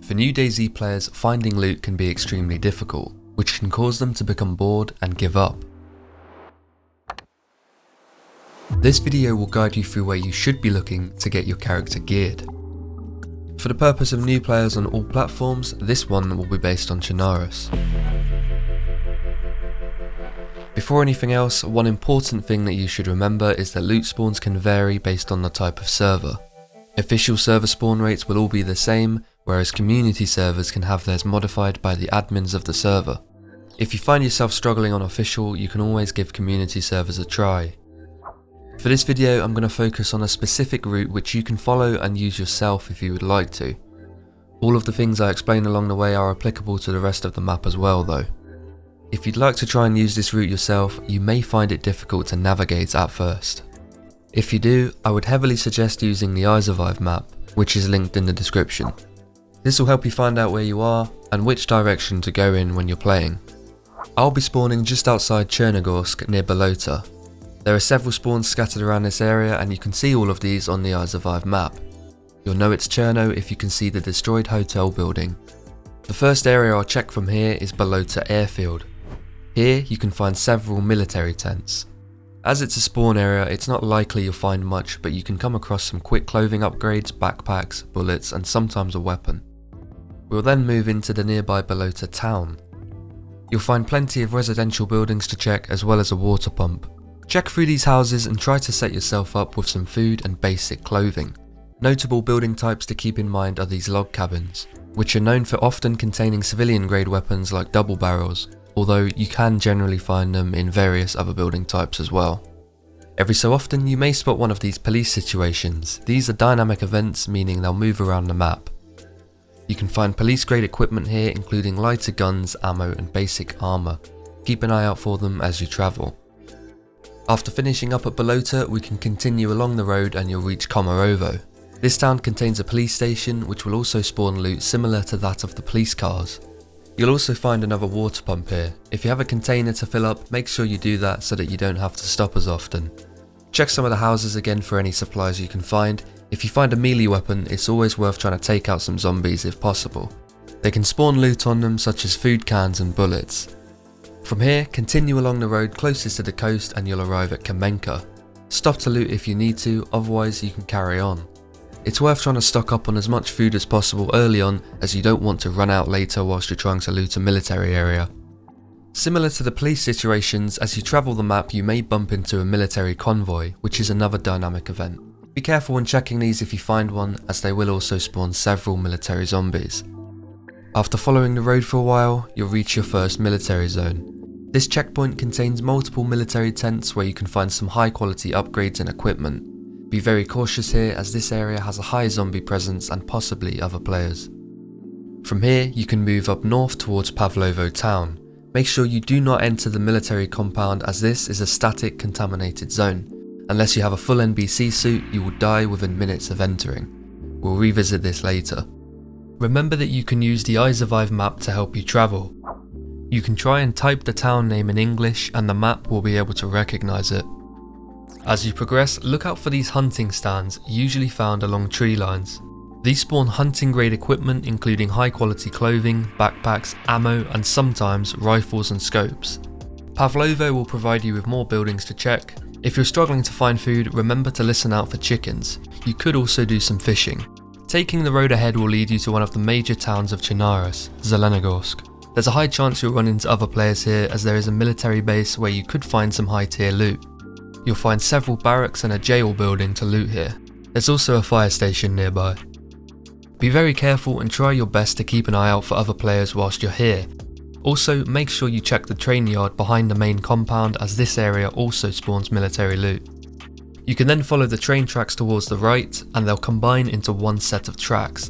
For new DayZ players, finding loot can be extremely difficult, which can cause them to become bored and give up. This video will guide you through where you should be looking to get your character geared. For the purpose of new players on all platforms, this one will be based on Chernarus. Before anything else, one important thing that you should remember is that loot spawns can vary based on the type of server. Official server spawn rates will all be the same, whereas community servers can have theirs modified by the admins of the server. If you find yourself struggling on official, you can always give community servers a try. For this video, I'm going to focus on a specific route which you can follow and use yourself if you would like to. All of the things I explain along the way are applicable to the rest of the map as well though. If you'd like to try and use this route yourself, you may find it difficult to navigate at first. If you do, I would heavily suggest using the iSurvive map, which is linked in the description. This will help you find out where you are and which direction to go in when you're playing. I'll be spawning just outside Chernogorsk near Bolota. There are several spawns scattered around this area and you can see all of these on the iSurvive map. You'll know it's Cherno if you can see the destroyed hotel building. The first area I'll check from here is Bolota Airfield. Here you can find several military tents. As it's a spawn area, it's not likely you'll find much, but you can come across some quick clothing upgrades, backpacks, bullets and sometimes a weapon. We'll then move into the nearby Bolota town. You'll find plenty of residential buildings to check as well as a water pump. Check through these houses and try to set yourself up with some food and basic clothing. Notable building types to keep in mind are these log cabins, which are known for often containing civilian grade weapons like double barrels, although you can generally find them in various other building types as well. Every so often you may spot one of these police situations. These are dynamic events, meaning they'll move around the map. You can find police grade equipment here, including lighter guns, ammo and basic armour. Keep an eye out for them as you travel. After finishing up at Bolota, we can continue along the road and you'll reach Komarovo. This town contains a police station which will also spawn loot similar to that of the police cars. You'll also find another water pump here. If you have a container to fill up, make sure you do that so that you don't have to stop as often. Check some of the houses again for any supplies you can find. If you find a melee weapon, it's always worth trying to take out some zombies if possible. They can spawn loot on them such as food cans and bullets. From here, continue along the road closest to the coast and you'll arrive at Kamenka. Stop to loot if you need to, otherwise you can carry on. It's worth trying to stock up on as much food as possible early on, as you don't want to run out later whilst you're trying to loot a military area. Similar to the police situations, as you travel the map you may bump into a military convoy, which is another dynamic event. Be careful when checking these if you find one, as they will also spawn several military zombies. After following the road for a while, you'll reach your first military zone. This checkpoint contains multiple military tents where you can find some high quality upgrades and equipment. Be very cautious here as this area has a high zombie presence and possibly other players. From here you can move up north towards Pavlovo town. Make sure you do not enter the military compound as this is a static contaminated zone. Unless you have a full NBC suit, you will die within minutes of entering. We'll revisit this later. Remember that you can use the iSurvive map to help you travel. You can try and type the town name in English and the map will be able to recognise it. As you progress, look out for these hunting stands, usually found along tree lines. These spawn hunting grade equipment including high quality clothing, backpacks, ammo and sometimes rifles and scopes. Pavlovo will provide you with more buildings to check. If you're struggling to find food, remember to listen out for chickens. You could also do some fishing. Taking the road ahead will lead you to one of the major towns of Chernarus, Zelenogorsk. There's a high chance you'll run into other players here as there is a military base where you could find some high tier loot. You'll find several barracks and a jail building to loot here. There's also a fire station nearby. Be very careful and try your best to keep an eye out for other players whilst you're here. Also, make sure you check the train yard behind the main compound as this area also spawns military loot. You can then follow the train tracks towards the right and they'll combine into one set of tracks.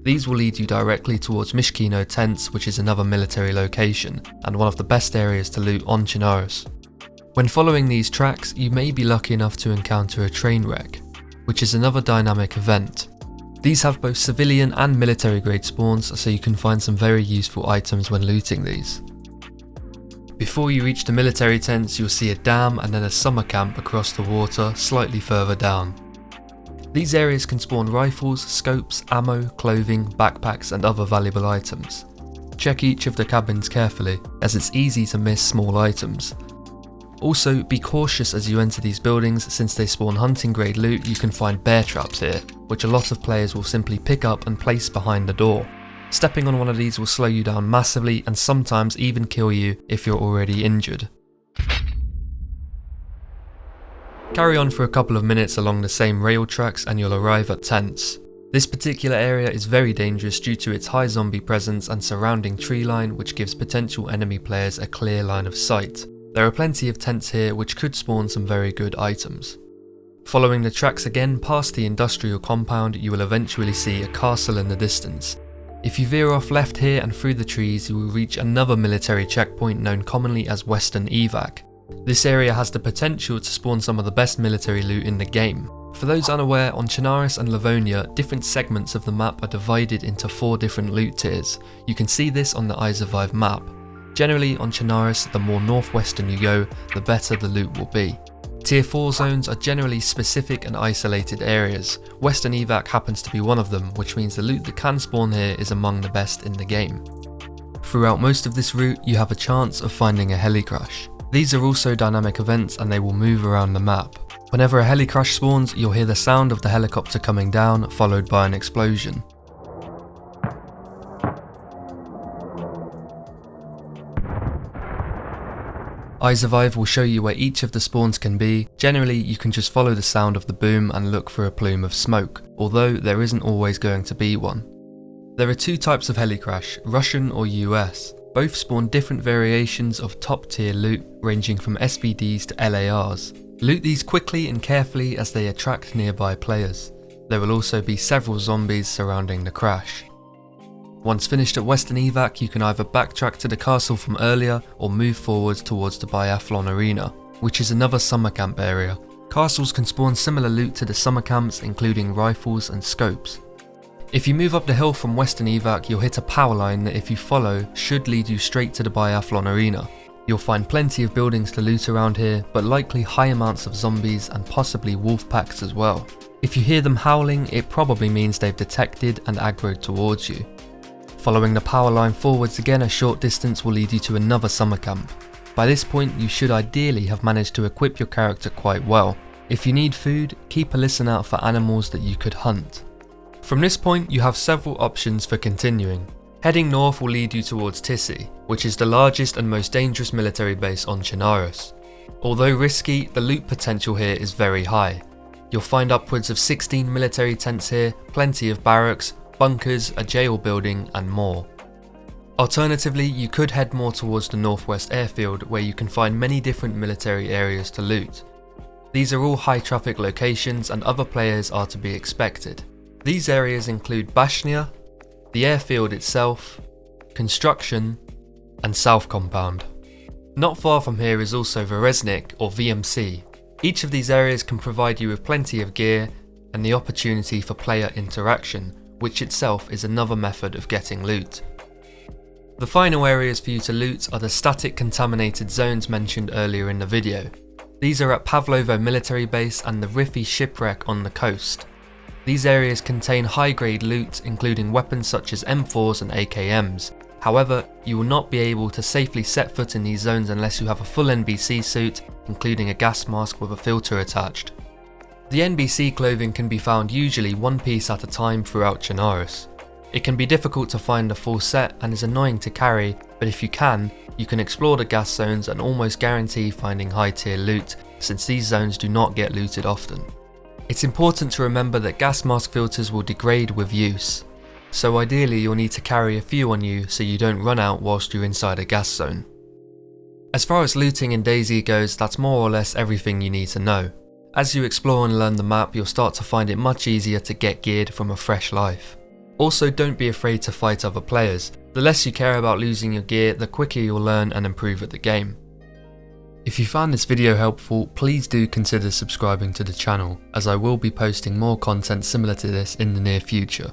These will lead you directly towards Mishkino Tents, which is another military location and one of the best areas to loot on Chernarus. When following these tracks, you may be lucky enough to encounter a train wreck, which is another dynamic event. These have both civilian and military grade spawns, so you can find some very useful items when looting these. Before you reach the military tents, you'll see a dam and then a summer camp across the water slightly further down. These areas can spawn rifles, scopes, ammo, clothing, backpacks and other valuable items. Check each of the cabins carefully, as it's easy to miss small items. Also, be cautious as you enter these buildings, since they spawn hunting grade loot. You can find bear traps here, which a lot of players will simply pick up and place behind the door. Stepping on one of these will slow you down massively and sometimes even kill you if you're already injured. Carry on for a couple of minutes along the same rail tracks and you'll arrive at tents. This particular area is very dangerous due to its high zombie presence and surrounding tree line, which gives potential enemy players a clear line of sight. There are plenty of tents here which could spawn some very good items. Following the tracks again past the industrial compound, you will eventually see a castle in the distance. If you veer off left here and through the trees, you will reach another military checkpoint known commonly as Western Evac. This area has the potential to spawn some of the best military loot in the game. For those unaware, on Chernarus and Livonia, different segments of the map are divided into 4 different loot tiers. You can see this on the DayZ map. Generally, on Chernarus, the more northwestern you go, the better the loot will be. Tier 4 zones are generally specific and isolated areas. Western Evac happens to be one of them, which means the loot that can spawn here is among the best in the game. Throughout most of this route, you have a chance of finding a heli crash. These are also dynamic events and they will move around the map. Whenever a heli crash spawns, you'll hear the sound of the helicopter coming down, followed by an explosion. DayZ will show you where each of the spawns can be. Generally, you can just follow the sound of the boom and look for a plume of smoke, although there isn't always going to be one. There are 2 types of heli crash, Russian or US. Both spawn different variations of top tier loot, ranging from SVDs to LARs. Loot these quickly and carefully as they attract nearby players. There will also be several zombies surrounding the crash. Once finished at Western Evac, you can either backtrack to the castle from earlier or move forward towards the Biathlon Arena, which is another summer camp area. Castles can spawn similar loot to the summer camps, including rifles and scopes. If you move up the hill from Western Evac, you'll hit a power line that, if you follow, should lead you straight to the Biathlon Arena. You'll find plenty of buildings to loot around here, but likely high amounts of zombies and possibly wolf packs as well. If you hear them howling, it probably means they've detected and aggroed towards you. Following the power line forwards again a short distance will lead you to another summer camp. By this point, you should ideally have managed to equip your character quite well. If you need food, keep a listen out for animals that you could hunt. From this point, you have several options for continuing. Heading north will lead you towards Tissi, which is the largest and most dangerous military base on Chernarus. Although risky, the loot potential here is very high. You'll find upwards of 16 military tents here, plenty of barracks, bunkers, a jail building and more. Alternatively, you could head more towards the northwest airfield, where you can find many different military areas to loot. These are all high traffic locations and other players are to be expected. These areas include Bashnia, the airfield itself, construction and South Compound. Not far from here is also Vereznik or VMC. Each of these areas can provide you with plenty of gear and the opportunity for player interaction, which itself is another method of getting loot. The final areas for you to loot are the static contaminated zones mentioned earlier in the video. These are at Pavlovo military base and the Riffy shipwreck on the coast. These areas contain high grade loot, including weapons such as M4s and AKMs. However, you will not be able to safely set foot in these zones unless you have a full NBC suit, including a gas mask with a filter attached. The NBC clothing can be found usually one piece at a time throughout Chernarus. It can be difficult to find a full set and is annoying to carry, but if you can explore the gas zones and almost guarantee finding high tier loot, since these zones do not get looted often. It's important to remember that gas mask filters will degrade with use, so ideally you'll need to carry a few on you so you don't run out whilst you're inside a gas zone. As far as looting in DayZ goes, that's more or less everything you need to know. As you explore and learn the map, you'll start to find it much easier to get geared from a fresh life. Also, don't be afraid to fight other players. The less you care about losing your gear, the quicker you'll learn and improve at the game. If you found this video helpful, please do consider subscribing to the channel, as I will be posting more content similar to this in the near future.